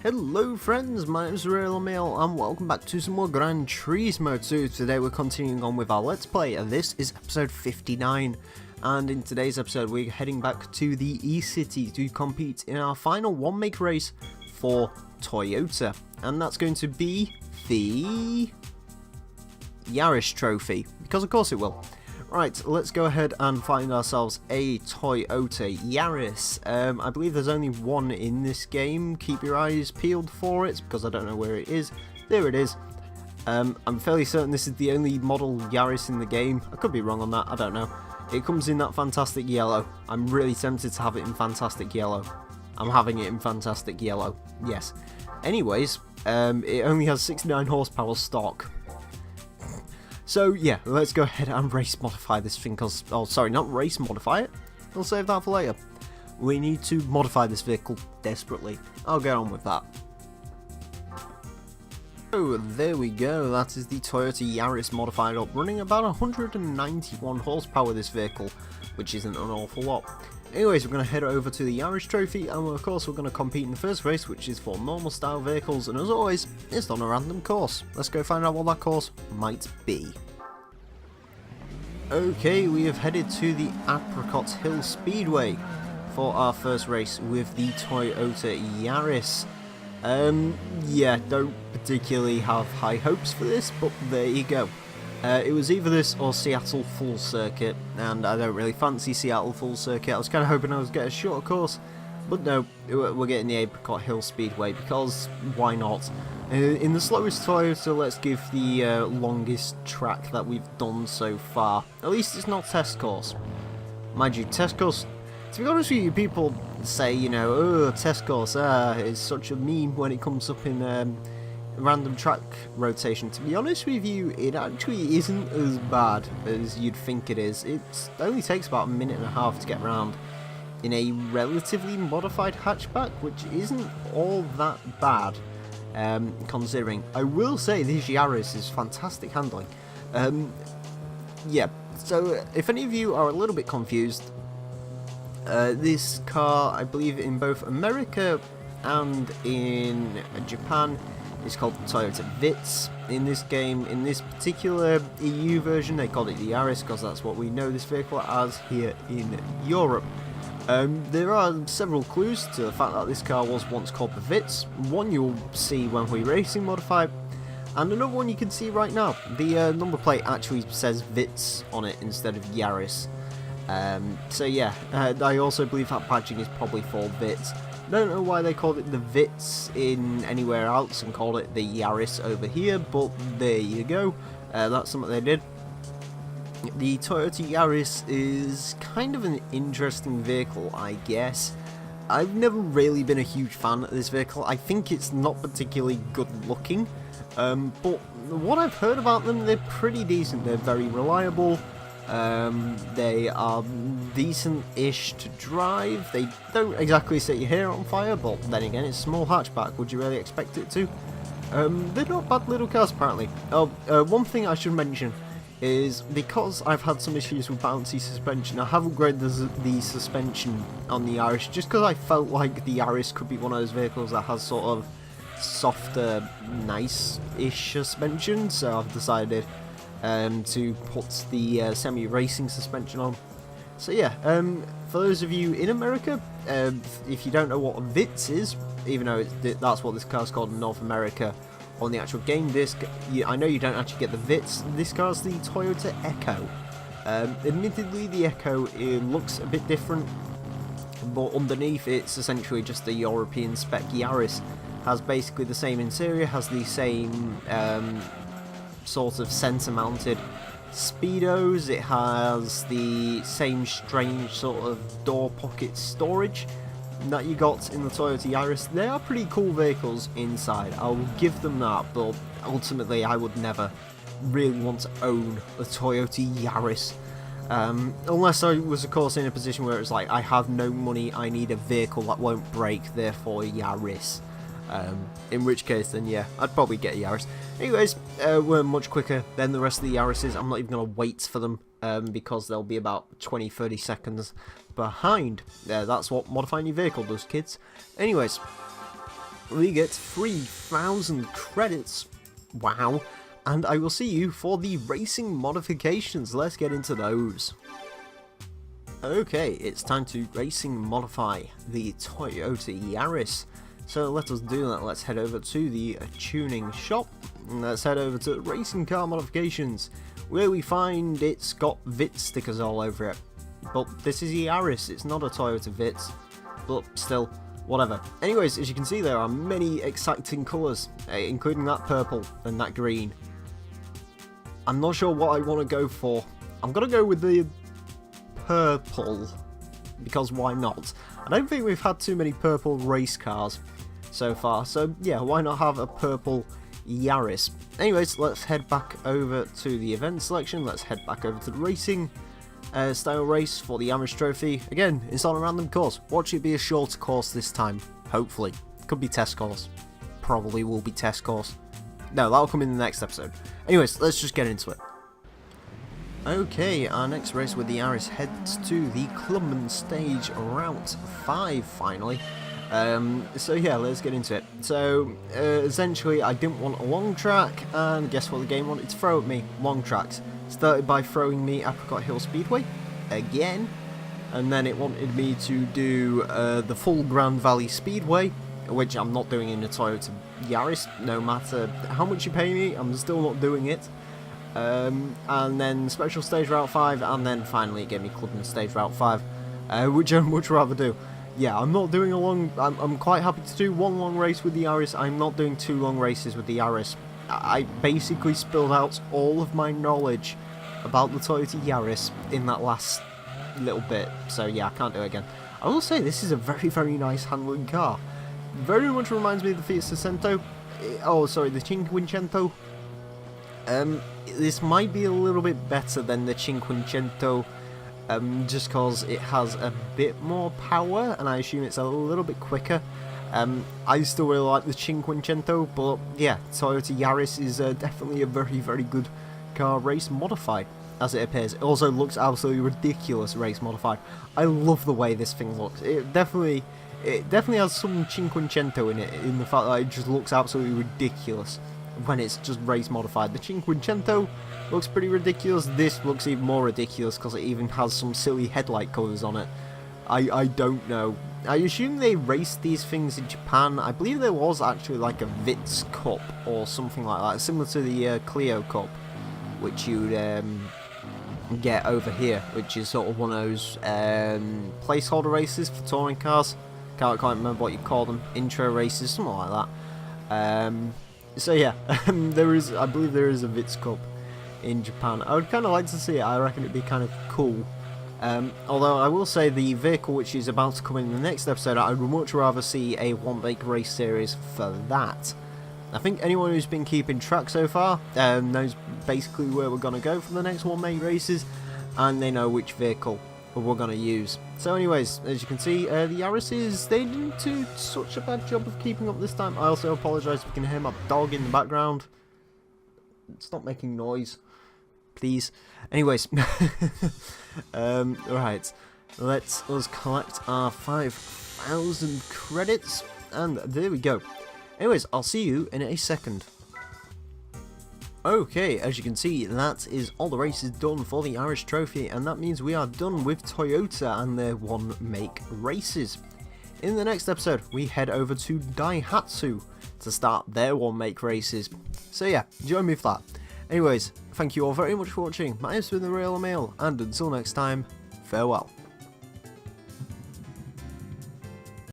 Hello friends, my name is Emile and welcome back to some more Gran Turismo 2. Today we're continuing on with our Let's Play and this is episode 59. And in today's episode we're heading back to the E-City to compete in our final one-make race for Toyota. And that's going to be the Yaris trophy, because of course it will. Right, let's go ahead and find ourselves a Toyota Yaris. I believe there's only one in this game. Keep your eyes peeled for it, because I don't know where it is. There it is. I'm fairly certain this is the only model Yaris in the game. I could be wrong on that, I don't know. It comes in that fantastic yellow. I'm really tempted to have it in fantastic yellow. I'm having it in fantastic yellow, yes. Anyways, it only has 69 horsepower stock. So yeah, let's go ahead and race modify this thing, cause, oh sorry, not race modify it, I'll save that for later. We need to modify this vehicle desperately. I'll get on with that. Oh, there we go, that is the Toyota Yaris modified up, running about 191 horsepower this vehicle, which isn't an awful lot. Anyways, we're going to head over to the Yaris trophy, and of course we're going to compete in the first race, which is for normal style vehicles, and as always, it's on a random course. Let's go find out what that course might be. Okay, we have headed to the Apricot Hill Speedway for our first race with the Toyota Yaris. Yeah, don't particularly have high hopes for this, but there you go. It was either this or Seattle Full Circuit, and I don't really fancy Seattle Full Circuit. I was kind of hoping I was getting a shorter course, but no, we're getting the Apricot Hill Speedway, because why not? In the slowest Toyota, let's give the longest track that we've done so far. At least it's not test course. Mind you, test course, to be honest with you, people say, you know, oh, test course, is such a meme when it comes up in random track rotation. To be honest with you, it actually isn't as bad as you'd think it is. It only takes about a minute and a half to get around in a relatively modified hatchback, which isn't all that bad, considering. I will say this Yaris is fantastic handling. Yeah, so if any of you are a little bit confused, this car, I believe in both America and in Japan, it's called the Toyota Vitz. In this game, in this particular EU version, they call it the Yaris because that's what we know this vehicle as here in Europe. There are several clues to the fact that this car was once called the Vitz. One you'll see when we racing modify, and another one you can see right now. The number plate actually says Vitz on it instead of Yaris. So yeah, I also believe that badging is probably for Vitz. Don't know why they called it the Vitz in anywhere else and called it the Yaris over here, but there you go. That's something they did. The Toyota Yaris is kind of an interesting vehicle, I guess. I've never really been a huge fan of this vehicle. I think it's not particularly good looking, but what I've heard about them, they're pretty decent. They're very reliable. They are decent-ish to drive. They don't exactly set your hair on fire, but then again, it's a small hatchback. Would you really expect it to? They're not bad little cars, apparently. Oh, one thing I should mention is, because I've had some issues with bouncy suspension, I have upgraded the suspension on the Yaris, just because I felt like the Yaris could be one of those vehicles that has sort of softer, nice-ish suspension, so I've decided to put the semi-racing suspension on. So yeah, for those of you in America, if you don't know what a Vitz is, even though that's what this car's called in North America on the actual game disc, I know you don't actually get the Vitz. This car's the Toyota Echo. Admittedly, the Echo, it looks a bit different, but underneath it's essentially just a European spec Yaris. Has basically the same interior, has the same sort of centre-mounted speedos, it has the same strange sort of door pocket storage that you got in the Toyota Yaris. They are pretty cool vehicles inside, I'll give them that, but ultimately I would never really want to own a Toyota Yaris. Unless I was of course in a position where it's like, I have no money, I need a vehicle that won't break, therefore Yaris. In which case then yeah, I'd probably get a Yaris. Anyways, we're much quicker than the rest of the Yarises. I'm not even going to wait for them, because they'll be about 20-30 seconds behind. That's what modifying your vehicle does, kids. Anyways, we get 3,000 credits. Wow. And I will see you for the racing modifications. Let's get into those. Okay, it's time to racing modify the Toyota Yaris. So let us do that. Let's head over to the tuning shop. And let's head over to racing car modifications, where we find it's got VIT stickers all over it. But this is a Yaris, it's not a Toyota VIT. But still, whatever. Anyways, as you can see, there are many exciting colours, including that purple and that green. I'm not sure what I want to go for. I'm going to go with the purple, because why not? I don't think we've had too many purple race cars so far, so yeah, why not have a purple Yaris? Anyways, let's head back over to the event selection. Let's head back over to the racing style race for the Yaris trophy. Again, it's on a random course. Watch it be a shorter course this time, hopefully. Could be test course. Probably will be test course. No, that'll come in the next episode. Anyways, let's just get into it. Okay, our next race with the Yaris heads to the Clubman Stage Route 5, finally. So yeah, let's get into it. So, essentially, I didn't want a long track, and guess what the game wanted to throw at me? Long tracks. Started by throwing me Apricot Hill Speedway, again, and then it wanted me to do the full Grand Valley Speedway, which I'm not doing in a Toyota Yaris. No matter how much you pay me, I'm still not doing it. And then Special Stage Route 5, and then finally it gave me Clubman Stage Route 5, which I'd much rather do. Yeah, I'm not doing a long... I'm quite happy to do one long race with the Yaris. I'm not doing 2 long races with the Yaris. I basically spilled out all of my knowledge about the Toyota Yaris in that last little bit, so yeah, I can't do it again. I will say this is a very, very nice handling car. Very much reminds me of the Fiat Seicento. Oh, sorry, the Cinquecento. This might be a little bit better than the Cinquecento, just because it has a bit more power, and I assume it's a little bit quicker. I still really like the Cinquecento, but yeah, Toyota Yaris is definitely a very, very good car race modified, as it appears. It also looks absolutely ridiculous race modified. I love the way this thing looks. It definitely has some Cinquecento in it, in the fact that it just looks absolutely ridiculous when it's just race modified. The Cinquecento looks pretty ridiculous. This looks even more ridiculous because it even has some silly headlight colours on it. I don't know. I assume they raced these things in Japan. I believe there was actually like a VITS Cup or something like that, similar to the Clio Cup, which you'd get over here, which is sort of one of those placeholder races for touring cars. Can't remember what you call them. Intro races, something like that. So yeah, I believe there is a VITS Cup in Japan. I would kind of like to see it. I reckon it'd be kind of cool. Although I will say the vehicle which is about to come in the next episode, I would much rather see a one-make race series for that. I think anyone who's been keeping track so far knows basically where we're going to go for the next one-make races, and they know which vehicle we're going to use. So anyways, as you can see, the Yaris, they didn't do such a bad job of keeping up this time. I also apologise if you can hear my dog in the background. Stop making noise, please. Anyways, right, let us collect our 5,000 credits, and there we go. Anyways, I'll see you in a second. Okay, as you can see, that is all the races done for the Yaris Trophy, and that means we are done with Toyota and their one-make races. In the next episode, we head over to Daihatsu to start their one-make races. So yeah, join me for that. Anyways, thank you all very much for watching. My name's been the Real Emile, and until next time, farewell.